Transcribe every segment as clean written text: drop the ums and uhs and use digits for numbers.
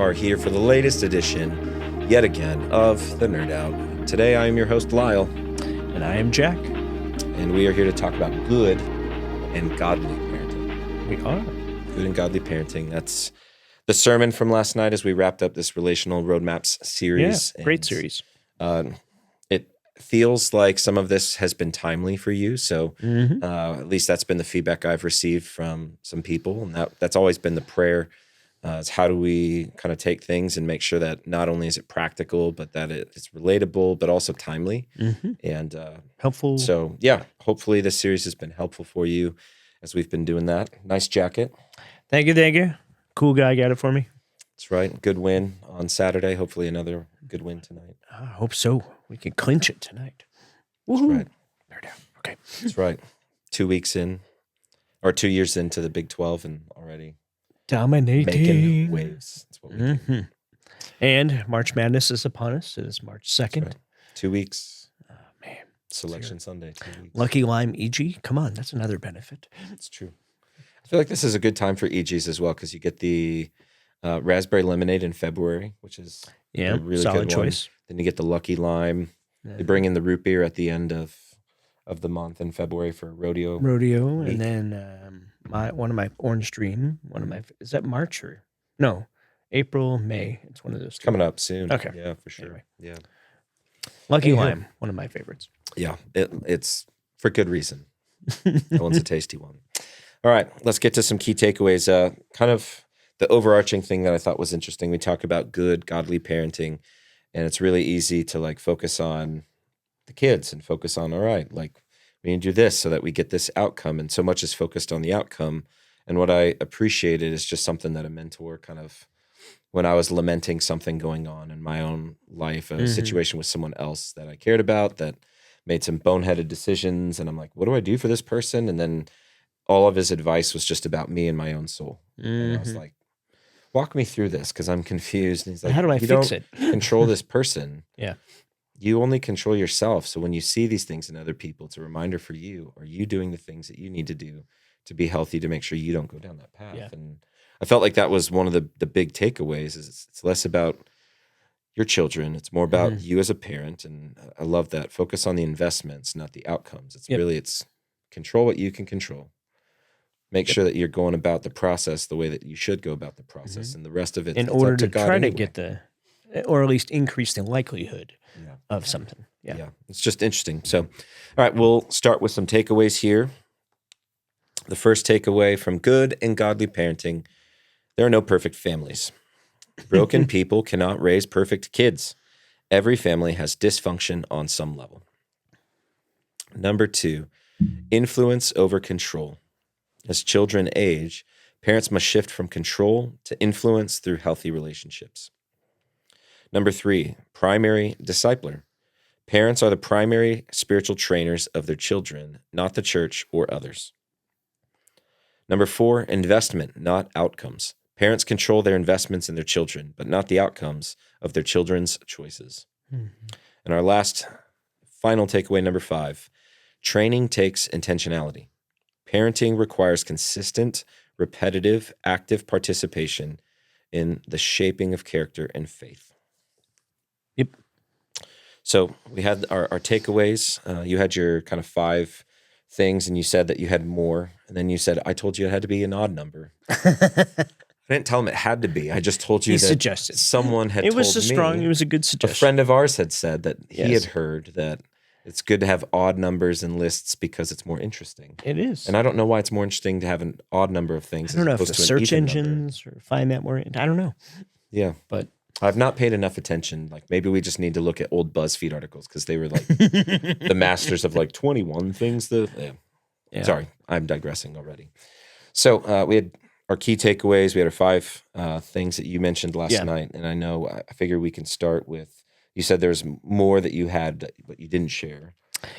are here for the latest edition, yet again, of The Nerd Out. Today I am your host, Lyle. And I am Jack. And we are here to talk about good and godly parenting. We are. Good and godly parenting. That's the sermon from last night as we wrapped up this Relational Roadmaps series. Yeah, great series. It feels like some of this has been timely for you. So at least that's been the feedback I've received from some people. And that's always been the prayer. Is how do we kind of take things and make sure that not only is it practical, but that it's relatable, but also timely and helpful. So yeah, hopefully this series has been helpful for you as we've been doing that. Nice jacket. Thank you. Cool guy got it for me. That's right. Good win on Saturday. Hopefully another good win tonight. I hope so. We can clinch it tonight. That's right. Okay. That's right. 2 years into the Big 12 and already dominating. Making waves. That's what we do. And March Madness is upon us. It is March 2nd. Right. 2 weeks. Oh, man. Selection Sunday. 2 weeks. Lucky Lime EG. Come on. That's another benefit. It's true. I feel like this is a good time for EGs as well because you get the raspberry lemonade in February, which is a really solid good choice. One. Then you get the Lucky Lime. They bring in the root beer at the end of the month in February for rodeo week. And then one of my Orange Dream. Is that March or no? April, May. It's one of those. Coming up soon. Okay. Yeah, for sure. Anyway. Yeah. Lucky Lime, one of my favorites. Yeah, it's for good reason. That one's a tasty one. All right, let's get to some key takeaways. Kind of the overarching thing that I thought was interesting. We talk about good, godly parenting, and it's really easy to focus on the kids and focus on, all right, we need to do this so that we get this outcome. And so much is focused on the outcome. And what I appreciated is just something that a mentor kind of, when I was lamenting something going on in my own life, a situation with someone else that I cared about that made some boneheaded decisions. And I'm like, what do I do for this person? And then all of his advice was just about me and my own soul. And I was like, walk me through this because I'm confused. And he's like, how do I fix it? Control this person. Yeah. You only control yourself. So when you see these things in other people, it's a reminder for you. Are you doing the things that you need to do to be healthy, to make sure you don't go down that path? Yeah. And I felt like that was one of the big takeaways is it's less about your children. It's more about you as a parent. And I love that. Focus on the investments, not the outcomes. It's really, it's control what you can control. Make sure that you're going about the process the way that you should go about the process, and the rest of it in order to try to get or at least increase the likelihood of something. Yeah, it's just interesting. So, all right, we'll start with some takeaways here. The first takeaway from good and godly parenting: there are no perfect families. Broken people cannot raise perfect kids. Every family has dysfunction on some level. Number 2, influence over control. As children age, parents must shift from control to influence through healthy relationships. Number 3, primary discipler. Parents are the primary spiritual trainers of their children, not the church or others. Number 4, investment, not outcomes. Parents control their investments in their children, but not the outcomes of their children's choices. And our final takeaway, number 5, training takes intentionality. Parenting requires consistent, repetitive, active participation in the shaping of character and faith. Yep. So we had our takeaways. You had your kind of 5 things, and you said that you had more. And then you said, I told you it had to be an odd number. I didn't tell him it had to be. I just told you that suggested. Someone had told me. It was a good suggestion. A friend of ours had said that he had heard that it's good to have odd numbers in lists because it's more interesting. It is. And I don't know why it's more interesting to have an odd number of things. I don't know if the search engines or find that more. I don't know. Yeah. But I've not paid enough attention. Maybe we just need to look at old BuzzFeed articles because they were the masters of 21 things. Sorry, I'm digressing already. So we had our key takeaways. We had our 5 things that you mentioned last night. And I figure we can start with, you said there's more that you had, but you didn't share.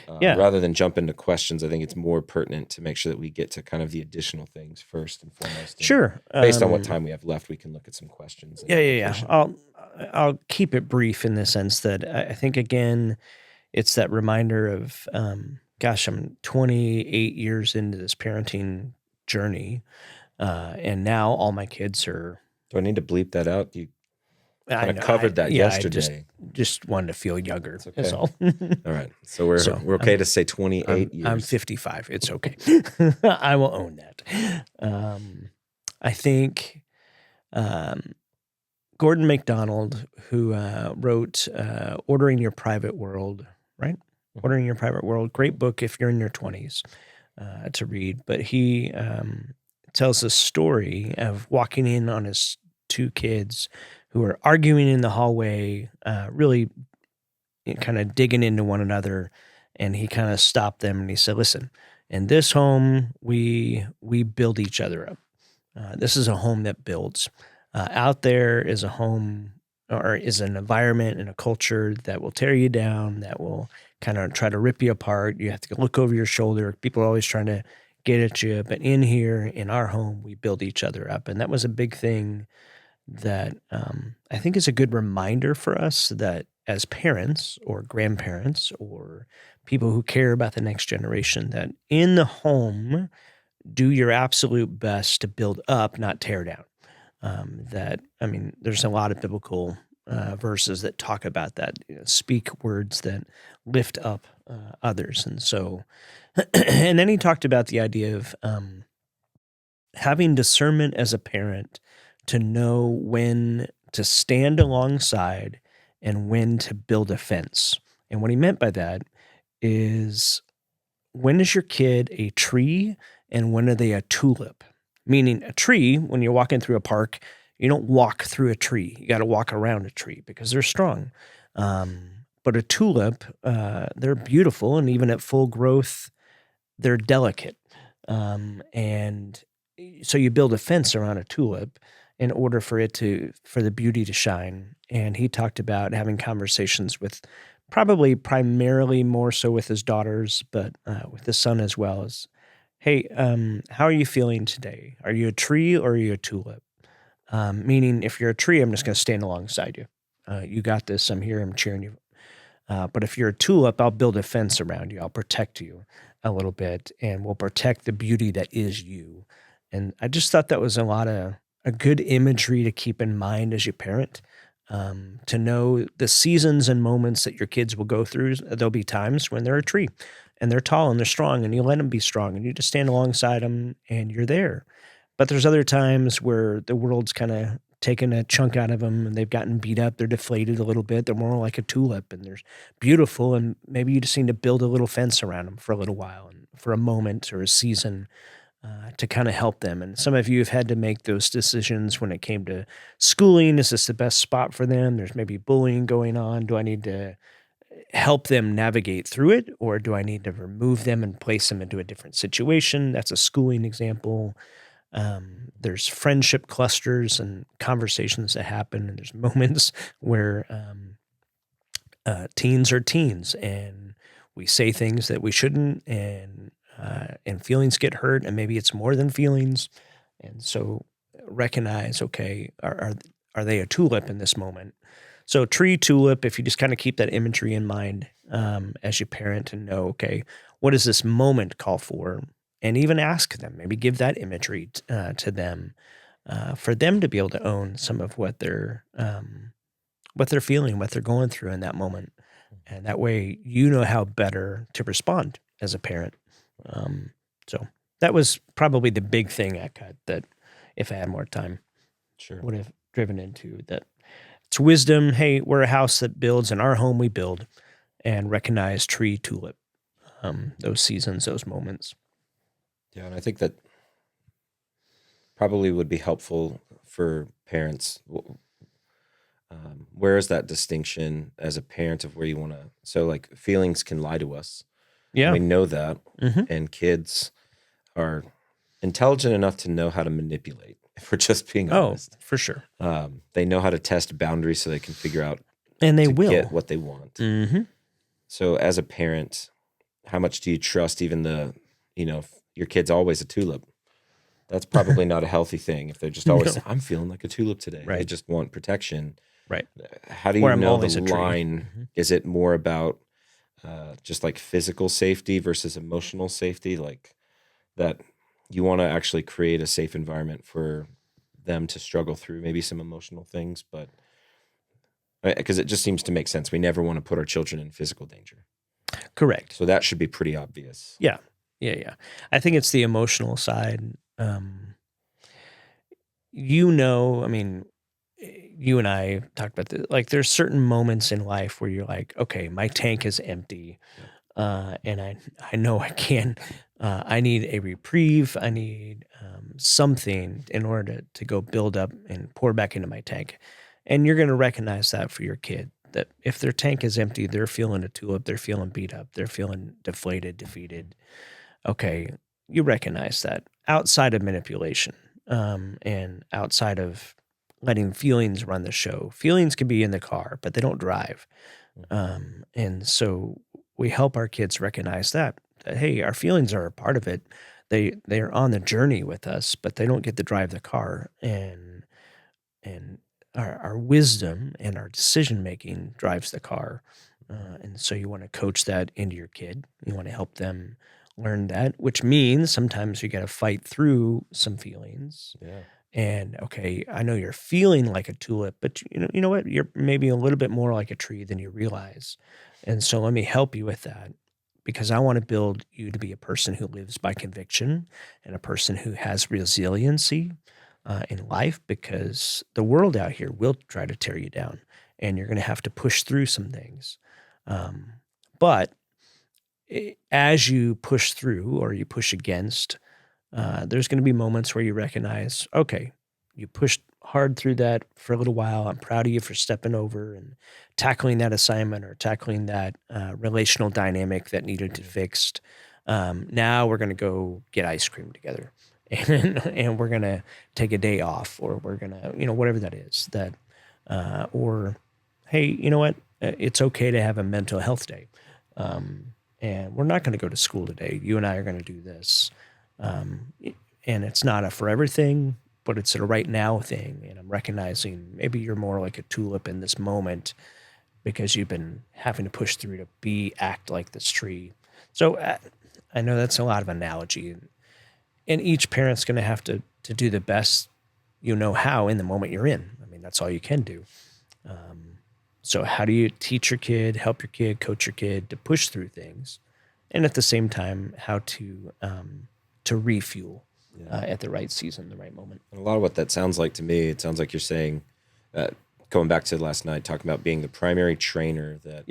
Rather than jump into questions, I think it's more pertinent to make sure that we get to kind of the additional things first and foremost. Sure. Based on what time we have left, we can look at some questions. I'll keep it brief in the sense that I think, again, it's that reminder of, I'm 28 years into this parenting journey, and now all my kids are Do I need to bleep that out? kind of covered that yesterday. Just wanted to feel younger. It's okay. That's all. All right. So we're okay to say 28 years. I'm 55. It's okay. I will own that. I think Gordon MacDonald, who wrote Ordering Your Private World, right? Mhm. Ordering Your Private World. Great book if you're in your 20s to read. But he tells a story of walking in on his two kids who are arguing in the hallway, really kind of digging into one another. And he kind of stopped them and he said, listen, in this home, we build each other up. This is a home that builds. Out there is a home or is an environment and a culture that will tear you down, that will kind of try to rip you apart. You have to look over your shoulder. People are always trying to get at you. But in here, in our home, we build each other up. And that was a big thing that I think is a good reminder for us that as parents or grandparents or people who care about the next generation, that in the home, do your absolute best to build up, not tear down. There's a lot of biblical verses that talk about that. Speak words that lift up others. And so, and then he talked about the idea of having discernment as a parent to know when to stand alongside and when to build a fence. And what he meant by that is, when is your kid a tree and when are they a tulip? Meaning a tree, when you're walking through a park, you don't walk through a tree. You got to walk around a tree because they're strong. But a tulip, they're beautiful, and even at full growth, they're delicate. And so you build a fence around a tulip in order for the beauty to shine. And he talked about having conversations with primarily more so with his daughters, but with his son as well, as, hey, how are you feeling today? Are you a tree or are you a tulip? Meaning, if you're a tree, I'm just going to stand alongside you. You got this. I'm here. I'm cheering you. But if you're a tulip, I'll build a fence around you. I'll protect you a little bit, and we'll protect the beauty that is you. And I just thought that was a good imagery to keep in mind as you parent, to know the seasons and moments that your kids will go through. There'll be times when they're a tree and they're tall and they're strong, and you let them be strong and you just stand alongside them and you're there. But there's other times where the world's kind of taken a chunk out of them and they've gotten beat up. They're deflated a little bit. They're more like a tulip and they're beautiful. And maybe you just need to build a little fence around them for a little while and for a moment or a season to kind of help them. And some of you have had to make those decisions when it came to schooling. Is this the best spot for them? There's maybe bullying going on. Do I need to help them navigate through it, or do I need to remove them and place them into a different situation? That's a schooling example. There's friendship clusters and conversations that happen, and there's moments where teens are teens, and we say things that we shouldn't, and feelings get hurt, and maybe it's more than feelings, and so recognize, okay, are they a tulip in this moment? So tree, tulip, if you just kind of keep that imagery in mind as you parent and know, okay, what does this moment call for? And even ask them, maybe give that imagery to them for them to be able to own some of what they're feeling, what they're going through in that moment. And that way, you know how better to respond as a parent. So that was probably the big thing I cut that, if I had more time, Sure, would have driven into that. It's wisdom. Hey, we're a house that builds. In our home, we build, and recognize tree, tulip, those seasons, those moments. Yeah, and I think that probably would be helpful for parents. Where is that distinction as a parent of where you want to? So, like, feelings can lie to us. Yeah. We know that, Mhm. and kids are intelligent enough to know how to manipulate. If we're just being honest, for sure. they know how to test boundaries so they can figure out And they to will get what they want. Mm-hmm. So, as a parent, how much do you trust even if your kid's always a tulip? That's probably not a healthy thing. If they're just always, No. I'm feeling like a tulip today. They Right. just want protection. Right. How do Or you I'm know always the a tree. line? Mhm. Is it more about just like physical safety versus emotional safety? Like that you want to actually create a safe environment for them to struggle through maybe some emotional things, but Because it just seems to make sense. We never want to put our children in physical danger. Correct. So that should be pretty obvious. Yeah. I think it's the emotional side. I mean, you and I talked about this. Like, there's certain moments in life where you're like, okay, my tank is empty, and I know I can't. I need a reprieve. I need something in order to go build up and pour back into my tank. And you're going to recognize that for your kid. That if their tank is empty, they're feeling a tulip. They're feeling beat up. They're feeling deflated, defeated. Okay, you recognize that outside of manipulation, and outside of letting feelings run the show. Feelings can be in the car, but they don't drive. And so we help our kids recognize that hey, our feelings are a part of it. They're on the journey with us, but they don't get to drive the car. And our wisdom and our decision making drives the car. And so you want to coach that into your kid. You want to help them learn that, which means sometimes you got to fight through some feelings. Yeah. And okay, I know you're feeling like a tulip, but you know what? You're maybe a little bit more like a tree than you realize. And so let me help you with that because I want to build you to be a person who lives by conviction and a person who has resiliency in life because the world out here will try to tear you down and you're going to have to push through some things. But as you push through or you push against, there's going to be moments where you recognize, okay, you pushed hard through that for a little while. I'm proud of you for stepping over and tackling that assignment or tackling that relational dynamic that needed to be fixed. Now we're going to go get ice cream together and we're going to take a day off or we're going to, whatever that is that, or, hey, you know what? It's okay to have a mental health day. And we're not going to go to school today. You and I are going to do this. And it's not a forever thing, but it's a right now thing. And I'm recognizing maybe you're more like a tulip in this moment because you've been having to push through to act like this tree. So I know that's a lot of analogy. And each parent's going to have to do the best how in the moment you're in. I mean, that's all you can do. So how do you teach your kid, help your kid, coach your kid to push through things? And at the same time, how to refuel at the right season, the right moment. And a lot of what that sounds like to me, it sounds like you're saying, going back to last night, talking about being the primary trainer, that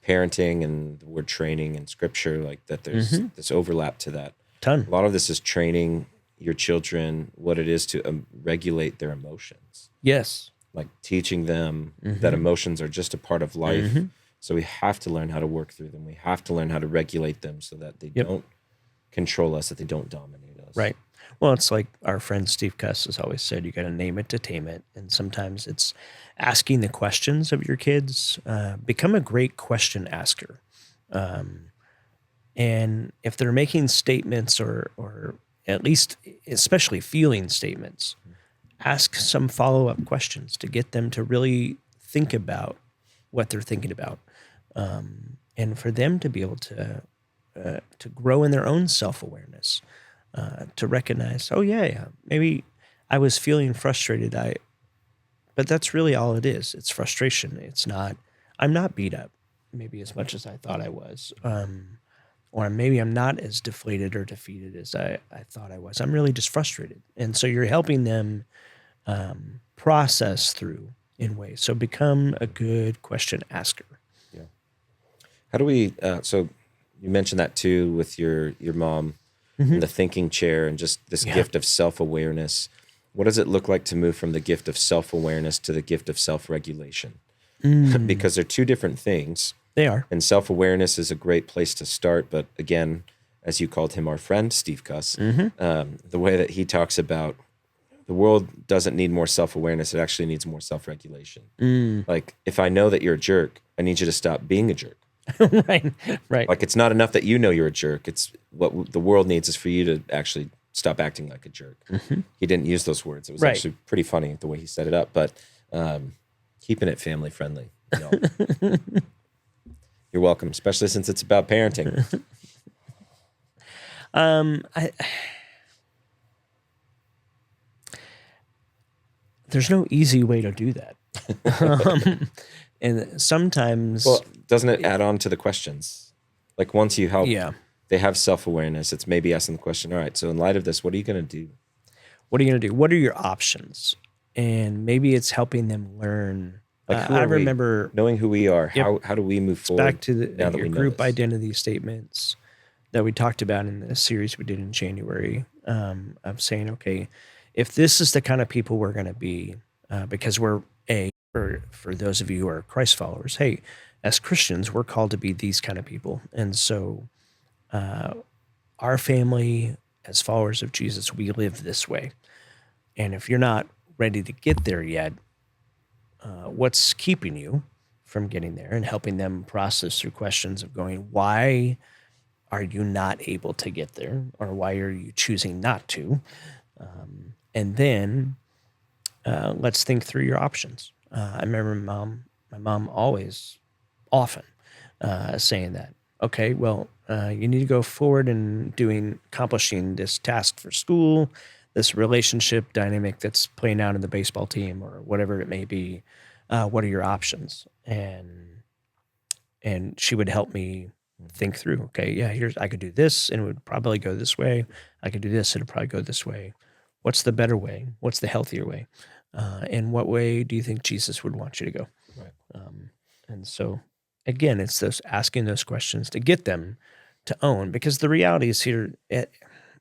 parenting and the word training and scripture, like that there's this overlap to that. A lot of this is training your children what it is to regulate their emotions. Yes. Like teaching them that emotions are just a part of life. So we have to learn how to work through them. We have to learn how to regulate them so that they don't control us, that they don't dominate us. Right. Well, it's like our friend Steve Cuss has always said, you got to name it to tame it. And sometimes it's asking the questions of your kids. Become a great question asker. And if they're making statements or at least especially feeling statements, ask some follow-up questions to get them to really think about what they're thinking about. And for them to be able to grow in their own self-awareness, to recognize, oh yeah, maybe I was feeling frustrated. But that's really all it is. It's frustration. I'm not beat up maybe as much as I thought I was. Or maybe I'm not as deflated or defeated as I thought I was. I'm really just frustrated. And so you're helping them process through in ways. So become a good question asker. Yeah. How do we, so you mentioned that too with your mom and the thinking chair and just this gift of self-awareness. What does it look like to move from the gift of self-awareness to the gift of self-regulation? Because they're two different things. They are. And self-awareness is a great place to start. But again, as you called him, our friend, Steve Cuss, the way that he talks about the world doesn't need more self-awareness. It actually needs more self-regulation. Like, if I know that you're a jerk, I need you to stop being a jerk. Right. Like, it's not enough that you know you're a jerk. It's what the world needs is for you to actually stop acting like a jerk. He didn't use those words. It was actually pretty funny the way he set it up, but keeping it family friendly. You're welcome, especially since it's about parenting. There's no easy way to do that. um, and sometimes, Well, doesn't it add on to the questions? Like once you help, yeah, they have self-awareness. It's maybe asking the question, all right, so in light of this, what are you going to do? what are you going to do? What are your options? And maybe it's helping them learn. Like, who I are we? remember, Knowing who we are, yep, how do we move it's back forward to now that your we know group this? identity statements that we talked about in the series we did in January, of saying, okay, if this is the kind of people we're going to be, because we're for those of you who are Christ followers, hey, as Christians, we're called to be these kind of people. And so our family, as followers of Jesus, we live this way. And if you're not ready to get there yet, what's keeping you from getting there, and helping them process through questions of going, why are you not able to get there, or why are you choosing not to? And then let's think through your options. I remember my mom always, often saying that, okay, well, you need to go forward and accomplishing this task for school, this relationship dynamic that's playing out in the baseball team or whatever it may be. What are your options? And she would help me think through, okay, yeah, I could do this and it would probably go this way. I could do this, it'll probably go this way. What's the better way? What's the healthier way? And what way do you think Jesus would want you to go? Right. And so, again, it's those asking those questions to get them to own, because the reality is here,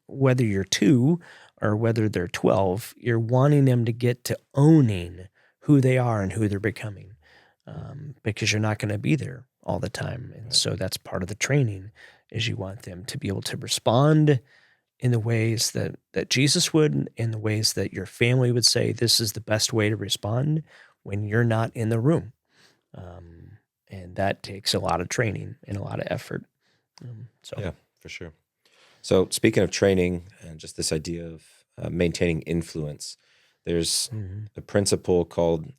whether you're 2 or whether they're 12, you're wanting them to get to owning who they are and who they're becoming, because you're not going to be there all the time. And so that's part of the training, is you want them to be able to respond in the ways that Jesus would, in the ways that your family would say this is the best way to respond when you're not in the room. And that takes a lot of training and a lot of effort. So Yeah, for sure. So speaking of training and just this idea of maintaining influence, there's a principle called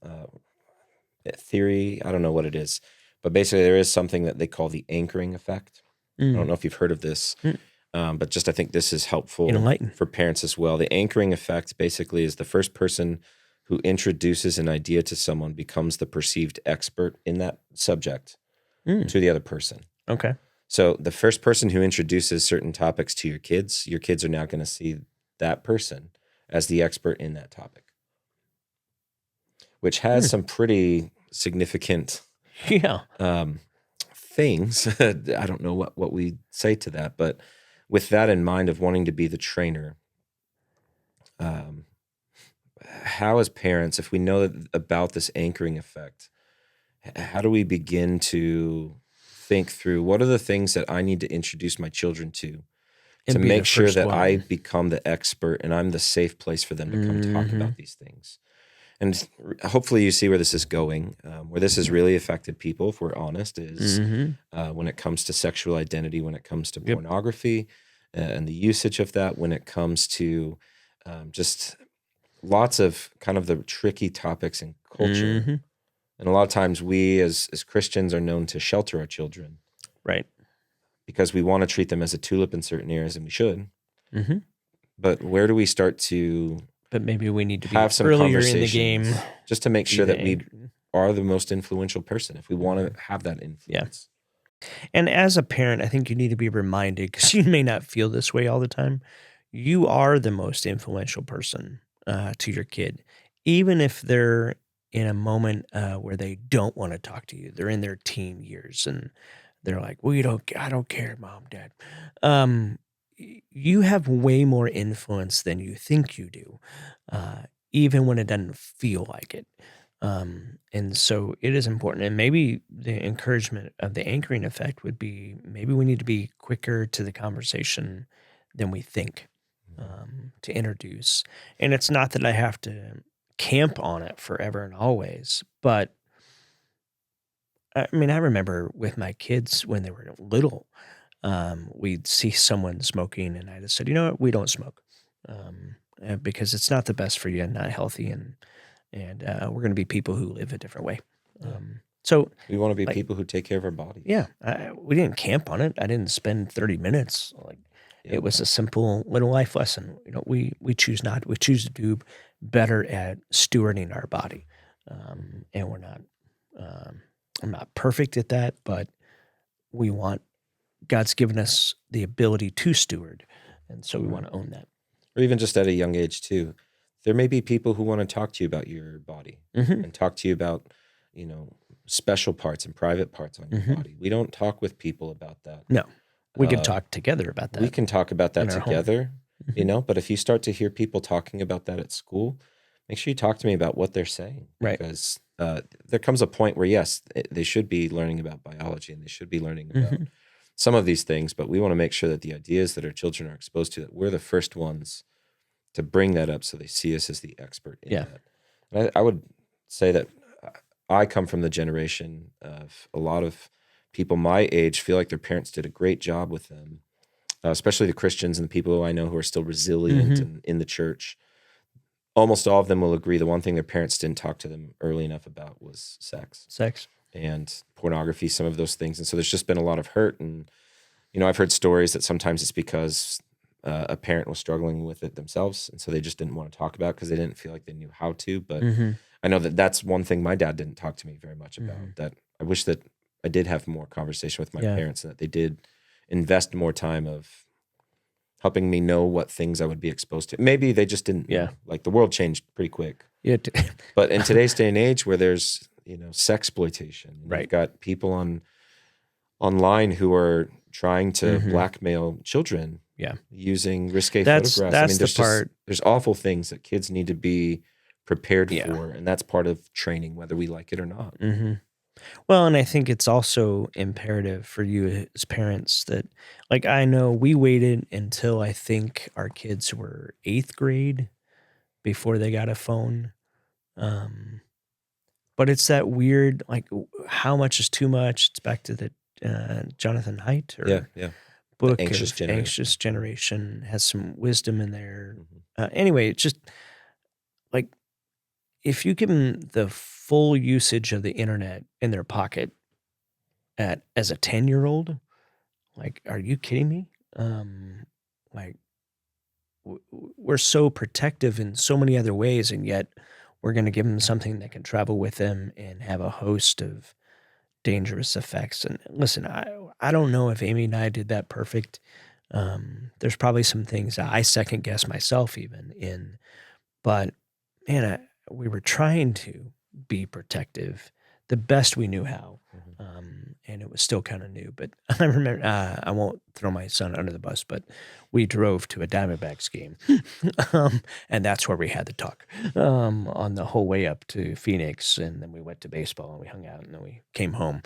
theory. I don't know what it is, but basically there is something that they call the anchoring effect. I don't know if you've heard of this, but just I think this is helpful Enlighten. for parents as well. The anchoring effect basically is the first person who introduces an idea to someone becomes the perceived expert in that subject to the other person. Okay. So the first person who introduces certain topics to your kids are now going to see that person as the expert in that topic, which has some pretty significant Yeah. things. I don't know what we say to that, but with that in mind of wanting to be the trainer, how as parents, if we know about this anchoring effect, how do we begin to think through what are the things that I need to introduce my children to And be make the sure first that I one. become the expert and I'm the safe place for them to come talk about these things? And hopefully you see where this is going. Where this has really affected people, if we're honest, is when it comes to sexual identity, when it comes to pornography and the usage of that, when it comes to just lots of kind of the tricky topics in culture. And a lot of times we as Christians are known to shelter our children. Right. Because we want to treat them as a tulip in certain areas, and we should. But where do we start to But maybe we need to be have some earlier in the game, conversations just to make sure that we are the most influential person if we want to have that influence? And as a parent, I think you need to be reminded, because you may not feel this way all the time, you are the most influential person to your kid, even if they're in a moment where they don't want to talk to you. They're in their teen years and they're like, "Well, I don't care, mom, dad." You have way more influence than you think you do, even when it doesn't feel like it. And so it is important. And maybe the encouragement of the anchoring effect would be, maybe we need to be quicker to the conversation than we think, to introduce. And it's not that I have to camp on it forever and always, but I mean, I remember with my kids when they were little, we'd see someone smoking, and I just said, you know what, we don't smoke, because it's not the best for you and not healthy, and we're going to be people who live a different way. So We want to be like, people who take care of our bodies. yeah, we didn't camp on it. I didn't spend 30 minutes. Like, it was a simple little life lesson. You know, we choose to do better at stewarding our body. and we're not. I'm not perfect at that, but we want. God's given us the ability to steward, and so we Right. want to own that. Or even just at a young age too. There may be people who want to talk to you about your body Mm-hmm. and talk to you about, special parts and private parts on your Mhm. body. We don't talk with people about that. No, we can Uh, talk together about that. We can talk about that in our home. together, Mhm. but if you start to hear people talking about that at school, make sure you talk to me about what they're saying. Right. Because there comes a point where, yes, they should be learning about biology and they should be learning about Mhm. some of these things, but we want to make sure that the ideas that our children are exposed to, that we're the first ones to bring that up so they see us as the expert in Yeah. that. And I would say that I come from the generation of a lot of people my age feel like their parents did a great job with them, especially the Christians and the people who I know who are still resilient Mhm. and in the church. Almost all of them will agree the one thing their parents didn't talk to them early enough about was sex Sex. and pornography, some of those things. And so there's just been a lot of hurt. And, I've heard stories that sometimes it's because a parent was struggling with it themselves. And so they just didn't want to talk about it because they didn't feel like they knew how to. But Mhm. I know that that's one thing my dad didn't talk to me very much about, Mhm. that I wish that I did have more conversation with my Yeah. parents and that they did invest more time of helping me know what things I would be exposed to. Maybe they just didn't know. Yeah. Like the world changed pretty quick. Yeah. But in today's day and age where there's, sexploitation, and Right. you've got people online who are trying to Mhm. blackmail children Yeah. using risque That's photographs. I mean, the there's part. there's awful things that kids need to be prepared Yeah. for, and that's part of training, whether we like it or not. Mm-hmm. Well, and I think it's also imperative for you as parents that, like, I know we waited until I think our kids were 8th grade before they got a phone. But it's that weird, like, how much is too much? It's back to the Jonathan Haidt Yeah, or yeah. The book anxious of generation. Anxious Generation has some wisdom in there. Mhm. Anyway, it's just like if you give them the full usage of the internet in their pocket as a 10-year-old, like, are you kidding me? Like, we're so protective in so many other ways, and yet we're going to give them something that can travel with them and have a host of dangerous effects. And listen, I don't know if Amy and I did that perfect. There's probably some things I second guess myself even in, but man, we were trying to be protective the best we knew how. Mhm. And it was still kind of new, but I remember, I won't throw my son under the bus, but we drove to a Diamondbacks game. And that's where we had the talk, on the whole way up to Phoenix. And then we went to baseball and we hung out and then we came home.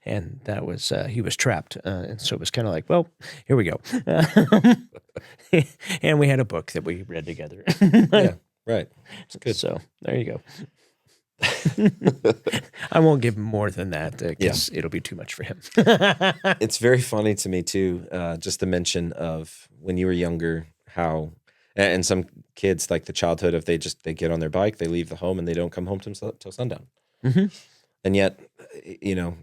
And that was, he was trapped. And so it was kind of like, well, here we go. And we had a book that we read together. Yeah, right. It's good. So there you go. I won't give him more than that because it'll be too much for him. It's very funny to me too, just the mention of when you were younger, how and some kids, like the childhood of they get on their bike, they leave the home and they don't come home till sundown. Mhm. And yet,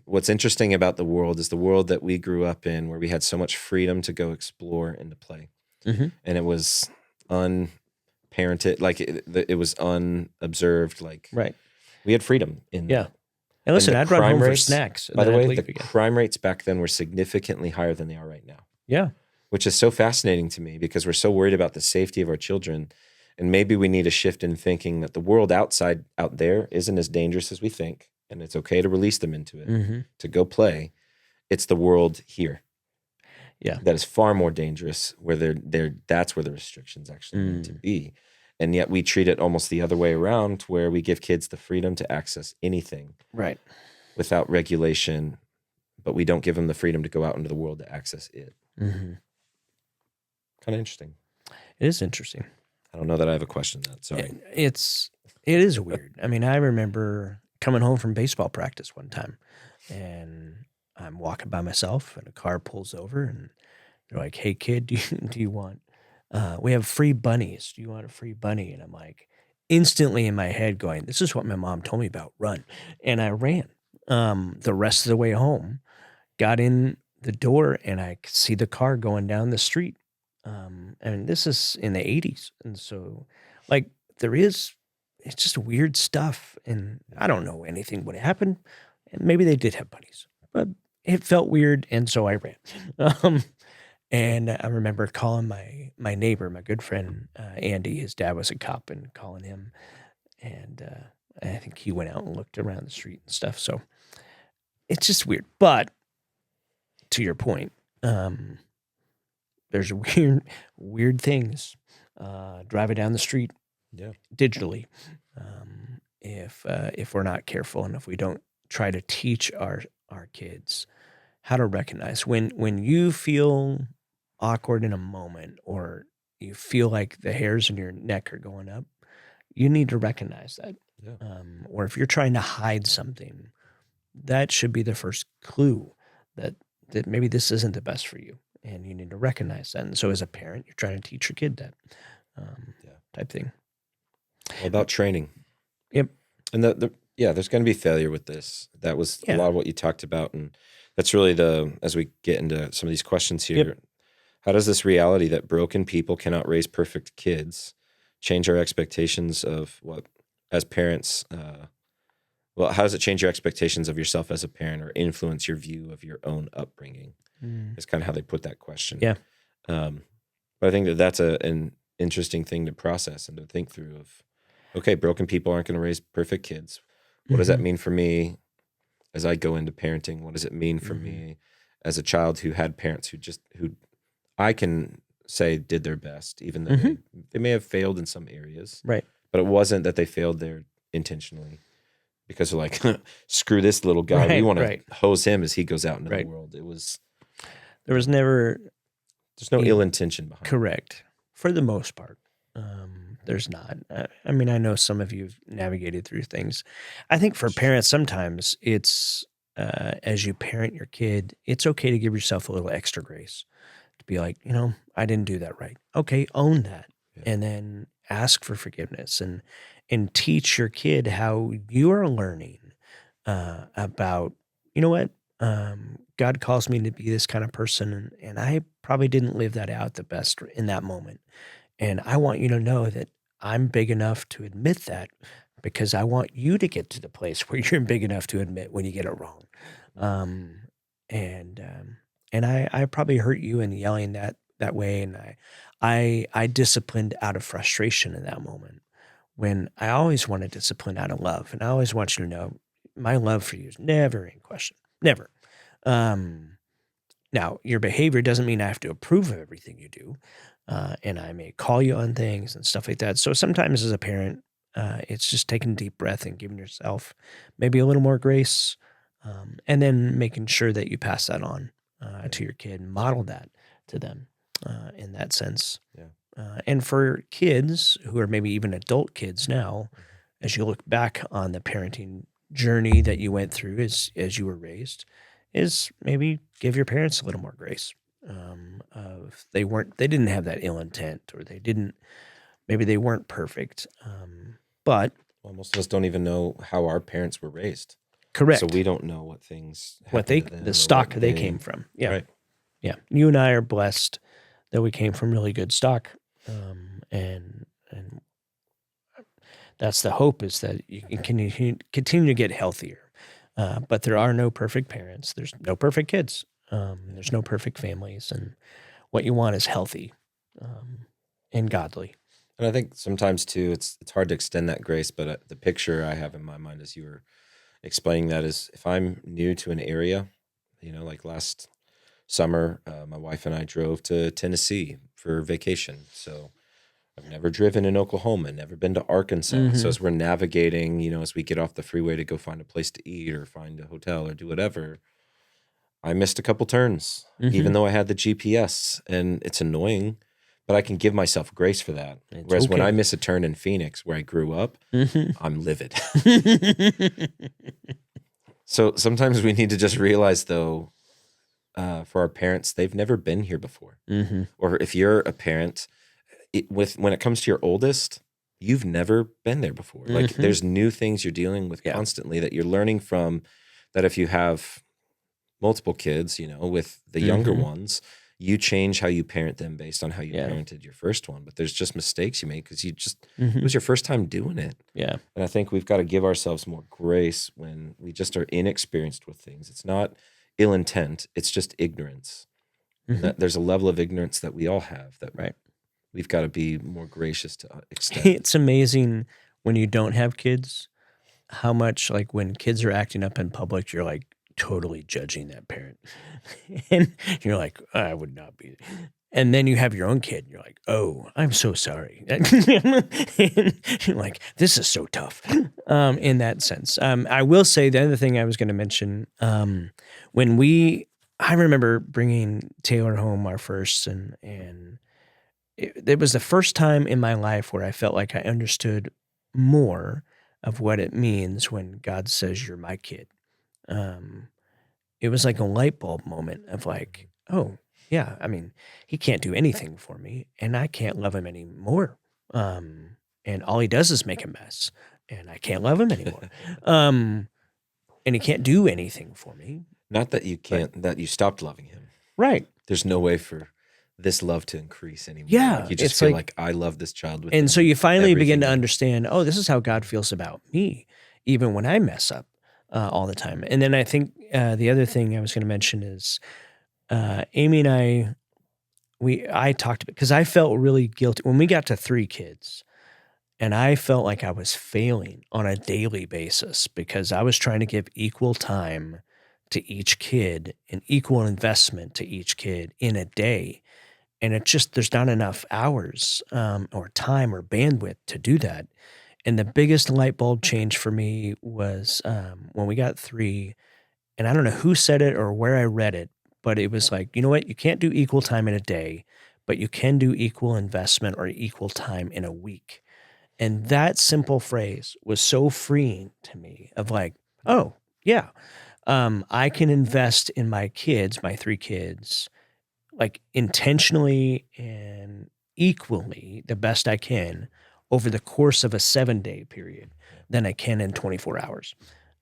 what's interesting about the world is the world that we grew up in, where we had so much freedom to go explore and to play, Mhm. and it was unparented, like it was unobserved, like Right. we had freedom in Yeah. that. And listen, the I'd run crime home for rates- snacks. And By the then I'd way, leave the again. crime rates back then were significantly higher than they are right now, Yeah. which is so fascinating to me because we're so worried about the safety of our children. And maybe we need a shift in thinking that the world out there isn't as dangerous as we think, and it's okay to release them into it, Mm-hmm. to go play. It's the world here Yeah. that is far more dangerous, where that's where the restrictions actually need to be. And yet we treat it almost the other way around, where we give kids the freedom to access anything Right. without regulation, but we don't give them the freedom to go out into the world to access it. Mm-hmm. Kind of interesting. It is interesting. I don't know that I have a question on that. Sorry. It is weird. I mean, I remember coming home from baseball practice one time, and I'm walking by myself, and a car pulls over, and they're like, "Hey, kid, do you want? We have free bunnies. Do you want a free bunny?" And I'm like, instantly in my head, going, "This is what my mom told me about. Run!" And I ran. The rest of the way home, got in the door, and I could see the car going down the street. And this is in the 80s, and so, like, there is it's just weird stuff. And I don't know anything would happen. And maybe they did have bunnies, but it felt weird. And so I ran. Um, and I remember calling my neighbor, my good friend, Andy. His dad was a cop, and calling him. And I think he went out and looked around the street and stuff. So it's just weird. But to your point, there's weird things driving down the street Yeah. digitally. If we're not careful, and if we don't try to teach our kids how to recognize when you feel awkward in a moment, or you feel like the hairs in your neck are going up, you need to recognize that. Yeah. Or if you're trying to hide something, that should be the first clue that maybe this isn't the best for you, and you need to recognize that. And so, as a parent, you're trying to teach your kid that type thing. All about training. Yep. And there's going to be failure with this. That was a lot of what you talked about, and that's really as we get into some of these questions here. Yep. How does this reality that broken people cannot raise perfect kids change our expectations of what, as parents, how does it change your expectations of yourself as a parent, or influence your view of your own upbringing? It's kind of how they put that question. Yeah. But I think that's an interesting thing to process and to think through of, okay, broken people aren't going to raise perfect kids. What does that mean for me as I go into parenting? What does it mean for me as a child who had parents who I can say did their best, even though they may have failed in some areas. Right. But it wasn't that they failed there intentionally, because they're like, screw this little guy. We want to hose him as he goes out into the world. There was never, there's no ill intention behind it. Correct. For the most part. There's not. I mean, I know some of you have navigated through things. I think for parents, sometimes it's, as you parent your kid, it's okay to give yourself a little extra grace. To be like, I didn't do that right. Okay, own that. Yeah. And then ask for forgiveness, and teach your kid how you are learning about, what, God calls me to be this kind of person, and I probably didn't live that out the best in that moment. And I want you to know that I'm big enough to admit that, because I want you to get to the place where you're big enough to admit when you get it wrong. And I probably hurt you in yelling that way, and I disciplined out of frustration in that moment, when I always want to discipline out of love. And I always want you to know my love for you is never in question. Never. Now, your behavior doesn't mean I have to approve of everything you do. And I may call you on things and stuff like that. So sometimes as a parent, it's just taking a deep breath and giving yourself maybe a little more grace, and then making sure that you pass that on to your kid and model that to them in that sense. Yeah. And for kids who are maybe even adult kids now, as you look back on the parenting journey that you went through as you were raised, is maybe give your parents a little more grace. Of they didn't have that ill intent, or maybe they weren't perfect. But most of us don't even know how our parents were raised. Correct. So we don't know what things, the stock they came from. Yeah. Right. Yeah. You and I are blessed that we came from really good stock. And that's the hope, is that you can continue to get healthier. But there are no perfect parents. There's no perfect kids. There's no perfect families, and what you want is healthy and godly. And I think sometimes too, it's hard to extend that grace. But the picture I have in my mind as you were explaining that is, if I'm new to an area, like last summer, my wife and I drove to Tennessee for vacation. So I've never driven in Oklahoma, never been to Arkansas. So as we're navigating, as we get off the freeway to go find a place to eat or find a hotel or do whatever, I missed a couple turns, even though I had the GPS, and it's annoying, but I can give myself grace for that. Whereas when I miss a turn in Phoenix, where I grew up, I'm livid. So sometimes we need to just realize, though, for our parents, they've never been here before. Or if you're a parent, when it comes to your oldest, you've never been there before. Like, there's new things you're dealing with constantly that you're learning from, that if you have multiple kids, with the younger ones, you change how you parent them based on how you Yeah. parented your first one. But there's just mistakes you make because it Mhm. was your first time doing it. Yeah. And I think we've got to give ourselves more grace when we just are inexperienced with things. It's not ill intent, it's just ignorance. And Mhm. that there's a level of ignorance that we all have that Right. we've got to be more gracious to extend. It's amazing when you don't have kids, how much like when kids are acting up in public, you're like totally judging that parent. And you're like, I would not be. And then you have your own kid, and you're like, oh, I'm so sorry. And you're like, this is so tough in that sense. I will say the other thing I was going to mention when I remember bringing Taylor home our first, and it was the first time in my life where I felt like I understood more of what it means when God says, you're my kid. Um, it was like a light bulb moment of like, oh, yeah, I mean, he can't do anything for me and I can't love him anymore. And all he does is make a mess and I can't love him anymore. And he can't do anything for me. Not that you can't, that you stopped loving him. Right. There's no way for this love to increase anymore. Yeah, Like you just it's feel like- like I love this child with And so you finally begin to everything. understand, oh, this is how God feels about me, even when I mess up all the time. And then I think the other thing I was going to mention is Amy and I talked about, because I felt really guilty when we got to 3 kids, and I felt like I was failing on a daily basis because I was trying to give equal time to each kid and equal investment to each kid in a day. And it just, there's not enough hours or time or bandwidth to do that. And the biggest light bulb change for me was when we got 3, and I don't know who said it or where I read it, but it was like, you know what? You can't do equal time in a day, but you can do equal investment or equal time in a week. And that simple phrase was so freeing to me of like, oh, yeah, I can invest in my kids, my 3 kids, like intentionally and equally the best I can over the course of a 7-day period than I can in 24 hours.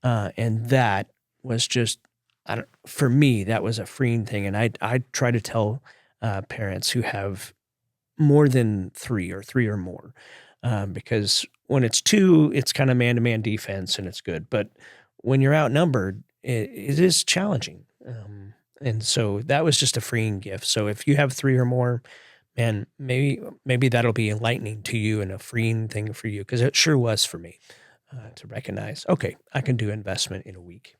And that was just, for me, that was a freeing thing. And I try to tell parents who have more than 3 or 3 or more, because when it's 2, it's kind of man-to-man defense and it's good. But when you're outnumbered, it is challenging. And so that was just a freeing gift. So if you have 3 or more, man, maybe that'll be enlightening to you and a freeing thing for you, because it sure was for me to recognize, okay, I can do investment in a week.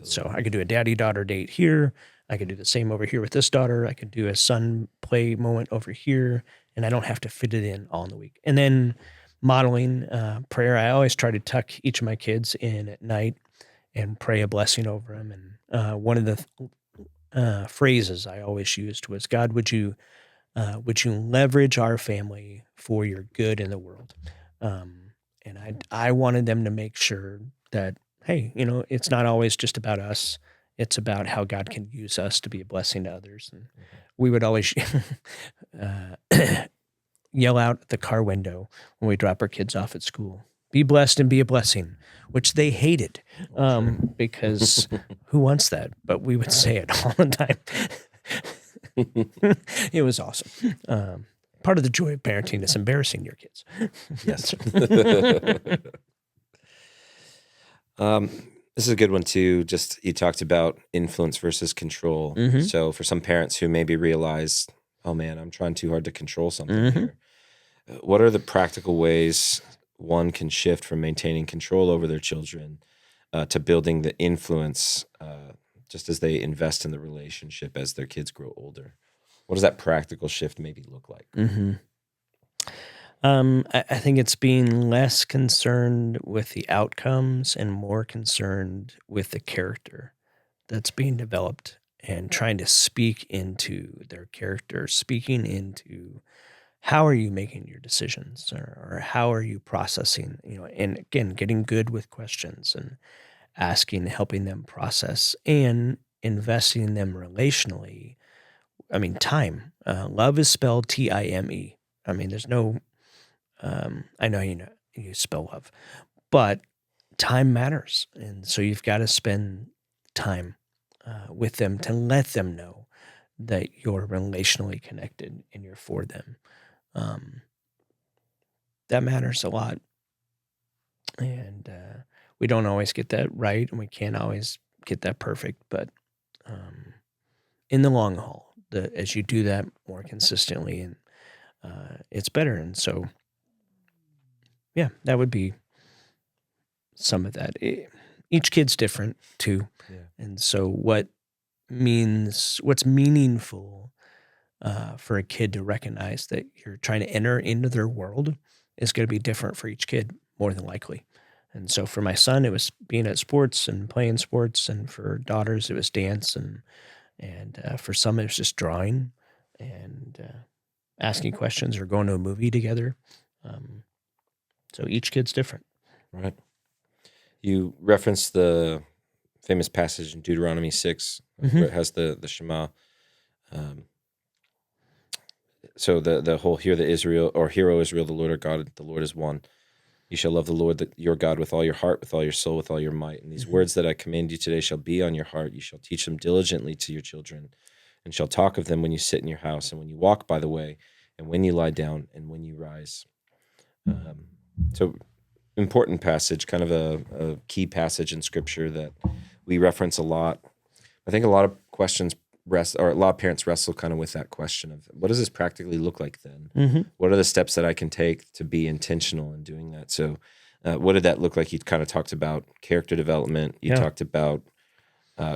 So I could do a daddy-daughter date here. I could do the same over here with this daughter. I could do a son play moment over here, and I don't have to fit it in all in the week. And then modeling prayer. I always try to tuck each of my kids in at night and pray a blessing over them. And one of the phrases I always used was, God, would you leverage our family for your good in the world? And I wanted them to make sure that, hey, it's not always just about us. It's about how God can use us to be a blessing to others. And we would always yell out the car window when we drop our kids off at school, be blessed and be a blessing, which they hated because who wants that? But we would say it all the time. It was awesome. Part of the joy of parenting is embarrassing your kids. Yes. This is a good one too. Just you talked about influence versus control. Mhm. So for some parents who maybe realize, oh man, I'm trying too hard to control something here. What are the practical ways one can shift from maintaining control over their children to building the influence just as they invest in the relationship as their kids grow older? What does that practical shift maybe look like? I think it's being less concerned with the outcomes and more concerned with the character that's being developed and trying to speak into their character, speaking into how are you making your decisions or how are you processing, and again, getting good with questions and asking, helping them process and investing in them relationally. I mean, time. Love is spelled Time. I mean, there's no. I know you spell love, but time matters, and so you've got to spend time with them to let them know that you're relationally connected and you're for them. Um, that matters a lot. And we don't always get that right, and we can't always get that perfect. But in the long haul, as you do that more consistently, and it's better. And so, yeah, that would be some of that. Each kid's different too. Yeah. And so what's meaningful for a kid to recognize that you're trying to enter into their world is going to be different for each kid, more than likely. And so for my son, it was being at sports and playing sports, and for daughters, it was dance, and for some, it was just drawing and asking questions or going to a movie together. So each kid's different. Right. You referenced the famous passage in Deuteronomy 6 where it has the Shema. So the whole hear Israel, the Lord our God, the Lord is one. You shall love the Lord your God with all your heart, with all your soul, with all your might. And these words that I command you today shall be on your heart. You shall teach them diligently to your children, and shall talk of them when you sit in your house, and when you walk by the way, and when you lie down, and when you rise. So important passage, kind of a key passage in Scripture that we reference a lot. I think a lot of a lot of parents wrestle kind of with that question of what does this practically look like then? What are the steps that I can take to be intentional in doing that? So what did that look like? You kind of talked about character development. You talked about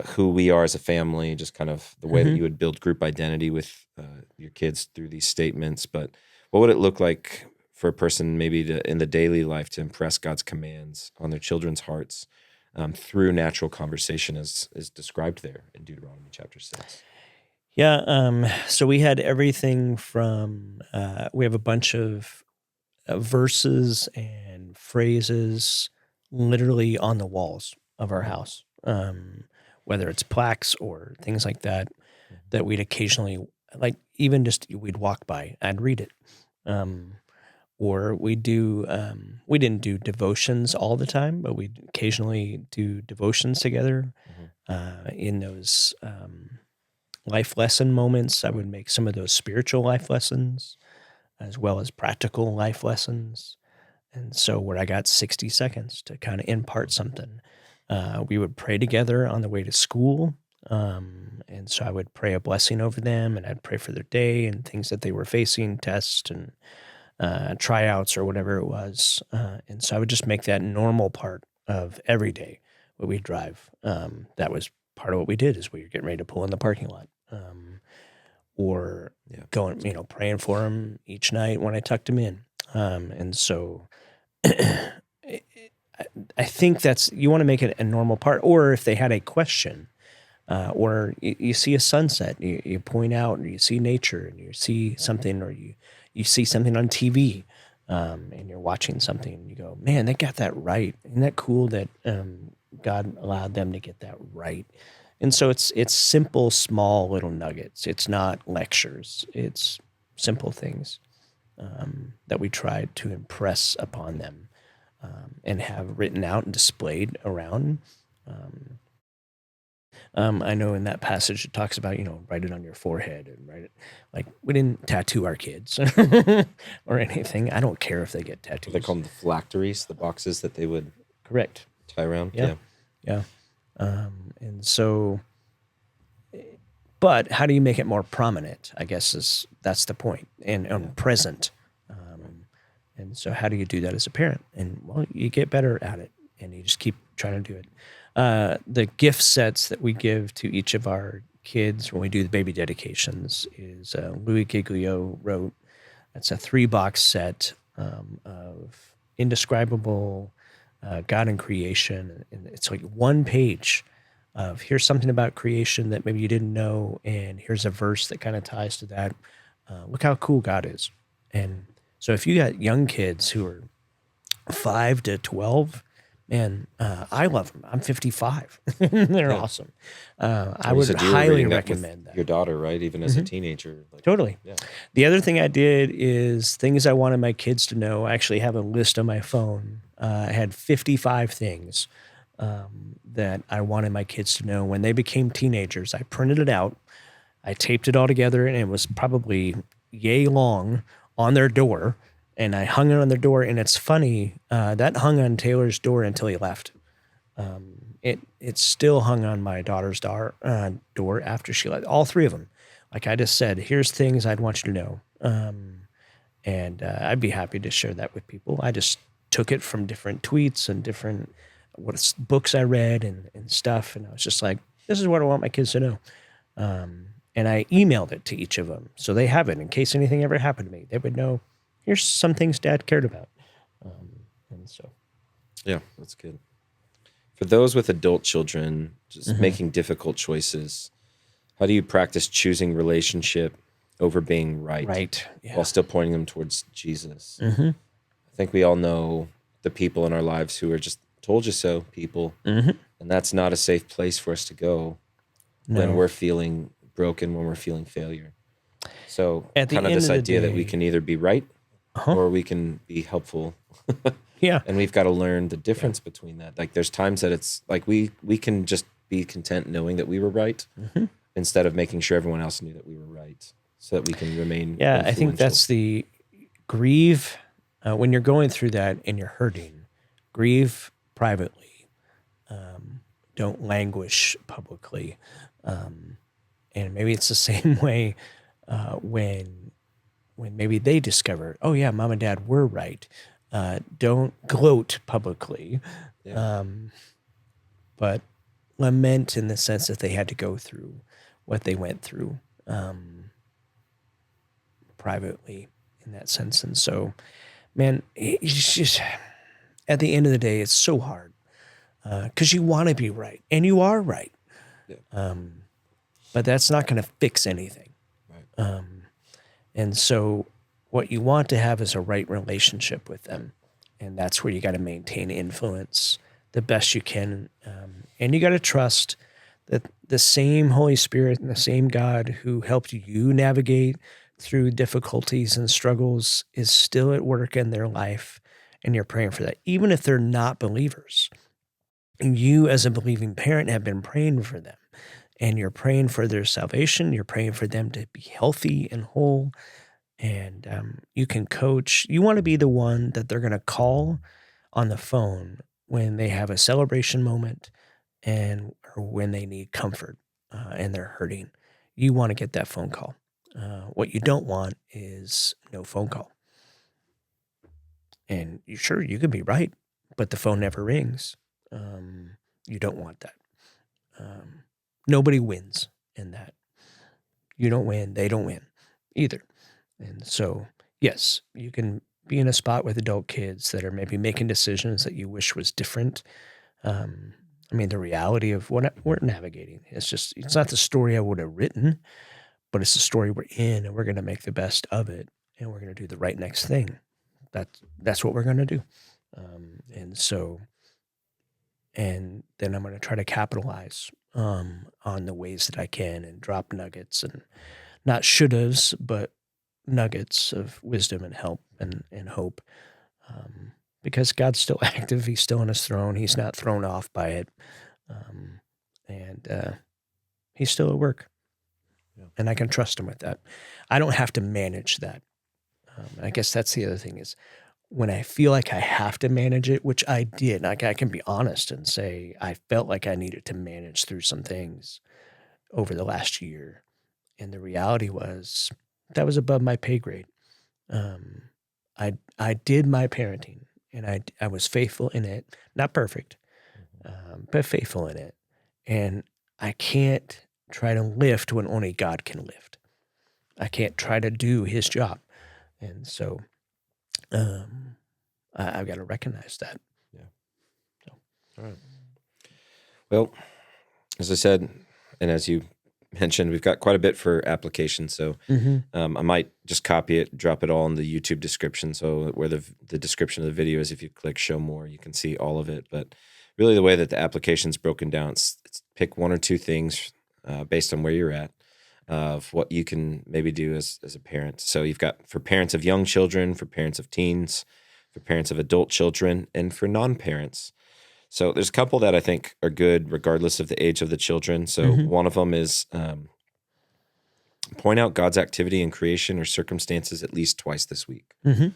who we are as a family, just kind of the way that you would build group identity with your kids through these statements. But what would it look like for a person maybe in the daily life to impress God's commands on their children's hearts through natural conversation as described there in Deuteronomy chapter 6? Yeah. So we had everything from, we have a bunch of verses and phrases literally on the walls of our house, whether it's plaques or things like that, that we'd occasionally, like even just we'd walk by, I'd read it. Or we didn't do devotions all the time, but we'd occasionally do devotions together. In those life lesson moments, I would make some of those spiritual life lessons as well as practical life lessons. And so where I got 60 seconds to kind of impart something, we would pray together on the way to school. And so I would pray a blessing over them, and I'd pray for their day and things that they were facing, tests and tryouts or whatever it was. And so I would just make that normal part of every day when we drive. That was part of what we did, is we were getting ready to pull in the parking lot. Or going, praying for them each night when I tucked him in. And so I think you want to make it a normal part. Or if they had a question, or you see a sunset, you point out, or you see nature, and you see something, or you see something on TV, and you're watching something, and you go, man, they got that right. Isn't that cool that God allowed them to get that right? And so it's simple, small little nuggets. It's not lectures. It's simple things that we try to impress upon them and have written out and displayed around. I know in that passage it talks about, write it on your forehead and write it. Like, we didn't tattoo our kids or anything. I don't care if they get tattoos. They call them the phylacteries, the boxes that they would Correct. tie around. Yeah. And so, but how do you make it more prominent? I guess that's the point, and present. And so how do you do that as a parent? And well, you get better at it, and you just keep trying to do it. The gift sets that we give to each of our kids when we do the baby dedications is Louis Giglio wrote. That's a 3-box set of indescribable God and creation, and it's like one page of here's something about creation that maybe you didn't know, and here's a verse that kind of ties to that. Look how cool God is. And so if you got young kids who are 5 to 12, man, I love them. I'm 55. They're awesome. I would highly recommend that. Your daughter, right? Even as a teenager. Totally. Yeah. The other thing I did is things I wanted my kids to know. I actually have a list on my phone. I had 55 things that I wanted my kids to know when they became teenagers. I printed it out. I taped it all together, and it was probably yay long on their door, and I hung it on their door. And it's funny, that hung on Taylor's door until he left. It still hung on my daughter's door after she left. All three of them. Like I just said, here's things I'd want you to know. And I'd be happy to share that with people. I just took it from different tweets and different books I read and stuff. And I was just like, this is what I want my kids to know. And I emailed it to each of them. So they have it in case anything ever happened to me. They would know, here's some things Dad cared about. And so. Yeah, that's good. For those with adult children, just making difficult choices, how do you practice choosing relationship over being right, yeah. while still pointing them towards Jesus? Mm-hmm. I think we all know the people in our lives who are just told you so people, and that's not a safe place for us to go when we're feeling broken, when we're feeling failure. So At the kind of end this of the idea that day- we can either be right or we can be helpful. Yeah. And we've got to learn the difference between that. Like there's times that it's like we can just be content knowing that we were right instead of making sure everyone else knew that we were right so that we can remain Yeah, I think influential. that's the grieve. When you're going through that and you're hurting, grieve privately. Don't languish publicly. And maybe it's the same way when maybe they discover, oh yeah, Mom and Dad were right. Don't gloat publicly, but lament in the sense that they had to go through what they went through privately in that sense. And so, man, it's just, at the end of the day, it's so hard because you want to be right and you are right. Yeah. But that's not going to fix anything. Right. And so what you want to have is a right relationship with them. And that's where you got to maintain influence the best you can. And you got to trust that the same Holy Spirit and the same God who helped you navigate through difficulties and struggles is still at work in their life. And you're praying for that, even if they're not believers. And you as a believing parent have been praying for them. And you're praying for their salvation. You're praying for them to be healthy and whole. And you can coach. You want to be the one that they're going to call on the phone when they have a celebration moment or when they need comfort and they're hurting. You want to get that phone call. What you don't want is no phone call. And you could be right, but the phone never rings. You don't want that. Nobody wins in that. You don't win. They don't win either. And so, yes, you can be in a spot with adult kids that are maybe making decisions that you wish was different. I mean, the reality of what we're navigating, it's not the story I would have written, but it's the story we're in, and we're going to make the best of it, and we're going to do the right next thing. That's what we're going to do. And then I'm going to try to capitalize on the ways that I can and drop nuggets and not should-haves, but nuggets of wisdom and help and hope. Because God's still active. He's still on his throne. He's not thrown off by it. And he's still at work. Yeah. And I can trust him with that. I don't have to manage that. I guess that's the other thing is when I feel like I have to manage it, which I did, like I can be honest and say I felt like I needed to manage through some things over the last year. And the reality was that was above my pay grade. I did my parenting and I was faithful in it, not perfect, but faithful in it. And I can't try to lift when only God can lift. I can't try to do his job. And so I've got to recognize that. Yeah. So. All right. Well, as I said, and as you mentioned, we've got quite a bit for application. So I might just copy it, drop it all in the YouTube description. So where the description of the video is, if you click show more, you can see all of it. But really the way that the application is broken down, it's pick one or two things based on where you're at of what you can maybe do as a parent. So you've got for parents of young children, for parents of teens, for parents of adult children, and for non-parents. So there's a couple that I think are good regardless of the age of the children. So one of them is point out God's activity in creation or circumstances at least twice this week.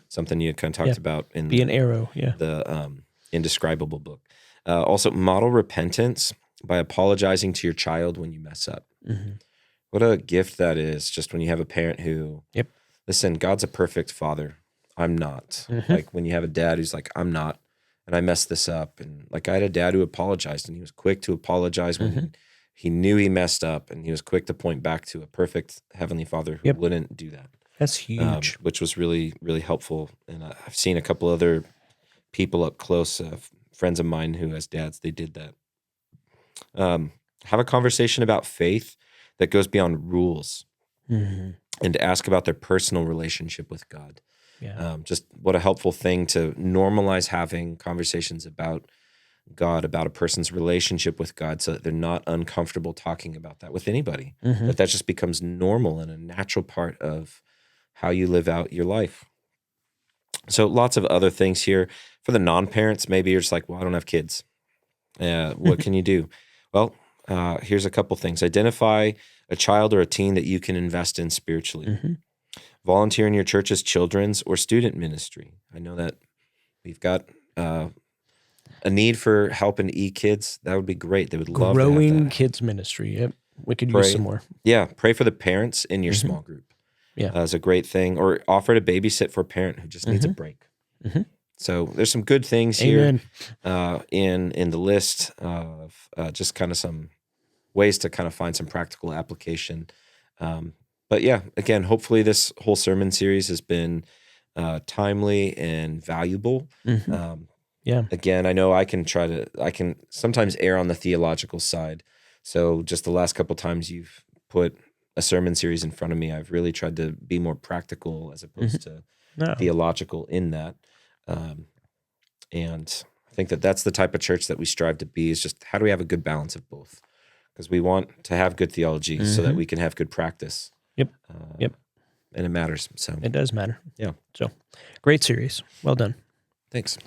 Something you had kind of talked about in Be an arrow. Yeah. the Indescribable book. Also, model repentance by apologizing to your child when you mess up. What a gift that is, just when you have a parent who, listen, God's a perfect father. I'm not. Like when you have a dad who's like, I'm not, and I messed this up. And like I had a dad who apologized, and he was quick to apologize when he knew he messed up, and he was quick to point back to a perfect heavenly father who wouldn't do that. That's huge. Which was really, really helpful. And I've seen a couple other people up close, friends of mine who as dads, they did that. Have a conversation about faith that goes beyond rules and to ask about their personal relationship with God. Just what a helpful thing to normalize having conversations about God, about a person's relationship with God, so that they're not uncomfortable talking about that with anybody. That just becomes normal and a natural part of how you live out your life. So lots of other things here. For the non-parents, maybe you're just like, well, I don't have kids. What can you do? Well, here's a couple things. Identify a child or a teen that you can invest in spiritually. Volunteer in your church's children's or student ministry. I know that we've got a need for help in e-kids. That would be great. They would love to have Growing that. kids ministry. Yep. We could use some more. Yeah. Pray for the parents in your small group. It's a great thing. Or offer to babysit for a parent who just needs a break. So there's some good things here in the list of just kind of some ways to kind of find some practical application. But yeah, again, hopefully this whole sermon series has been timely and valuable. Again, I know I can sometimes err on the theological side. So just the last couple times you've put a sermon series in front of me, I've really tried to be more practical as opposed to theological in that. And I think that that's the type of church that we strive to be, is just how do we have a good balance of both? Because we want to have good theology so that we can have good practice. And it matters. So it does matter. Yeah. So great series. Well done. Thanks.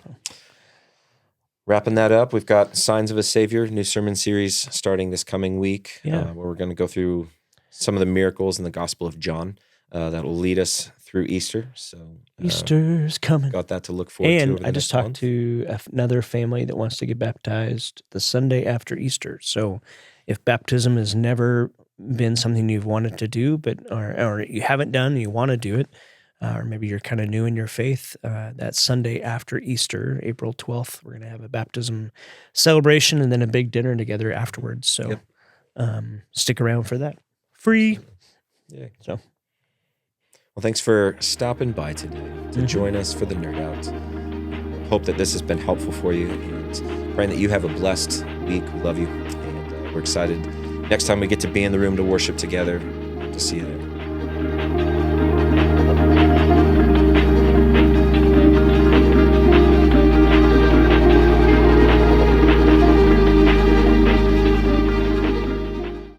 Wrapping that up, we've got Signs of a Savior, new sermon series starting this coming week, where we're going to go through some of the miracles in the Gospel of John that will lead us through Easter. So Easter's coming. Got that to look forward to. And I just talked to another family that wants to get baptized the Sunday after Easter. So if baptism has never been something you've wanted to do, but or you haven't done, and you want to do it, or maybe you're kind of new in your faith, that Sunday after Easter, April 12th, we're going to have a baptism celebration and then a big dinner together afterwards. So stick around for that. Free. Yeah. So. Well, thanks for stopping by today to join us for the Nerd Out. Hope that this has been helpful for you, and praying that you have a blessed week. We love you, and we're excited next time we get to be in the room to worship together. To see you there.